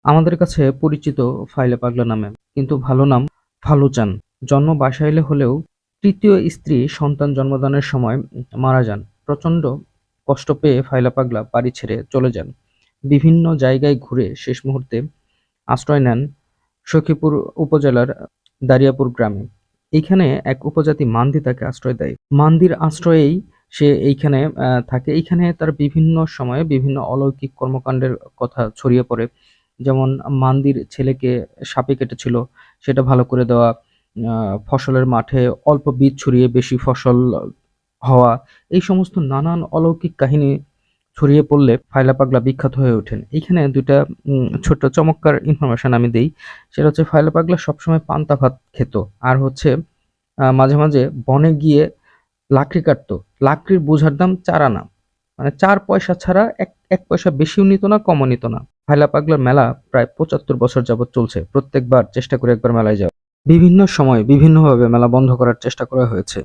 আমাদের কাছে পরিচিত ফাইলে পাগলা নামে, কিন্তু ভালো নাম ফালুজান। জন্ম বাসাইলে হলেও তৃতীয় স্ত্রী সন্তান জন্মদানের সময় মারা যান। প্রচণ্ড কষ্ট পেয়ে ফাইলা পাগলা বাড়ি ছেড়ে চলে যান। বিভিন্ন জায়গায় ঘুরে শেষ মুহূর্তে আশ্রয় নেন সখীপুর উপজেলার দারিয়াপুর গ্রামে। এইখানে এক উপজাতি মান্দি তাকে আশ্রয় দেয়। মান্দির আশ্রয়েই সে এইখানে থাকে। এইখানে তার বিভিন্ন সময়ে বিভিন্ন অলৌকিক কর্মকাণ্ডের কথা ছড়িয়ে পড়ে। যেমন মান্দির ছেলেকে সাপে কেটেছিল, সেটা ভালো করে দেওয়া, ফসলের মাঠে অল্প বীজ ছড়িয়ে বেশি ফসল হওয়া, এই সমস্ত নানান অলৌকিক কাহিনী ছড়িয়ে পড়লে ফাইলা পাগলা বিখ্যাত হয়ে ওঠেন। এইখানে দুইটা ছোট্ট চমৎকার ইনফরমেশন আমি দেই। সেটা হচ্ছে ফাইলা পাগলা সবসময় পান্তা ভাত খেত। আর হচ্ছে মাঝে মাঝে বনে গিয়ে লাকড়ি কাটতো। লাকড়ির বোঝার দাম ৪ আনা। মানে ৪ পয়সা ছাড়া এক পয়সা বেশিও নিত না, কমও নিত না। ফাইলা পাগলার মেলা প্রায় ৭৫ বছর যাবৎ চলছে। প্রত্যেকবার চেষ্টা করে একবার মেলায় যাওয়া। বিভিন্ন সময় বিভিন্নভাবে মেলা বন্ধ করার চেষ্টা করা হয়েছে।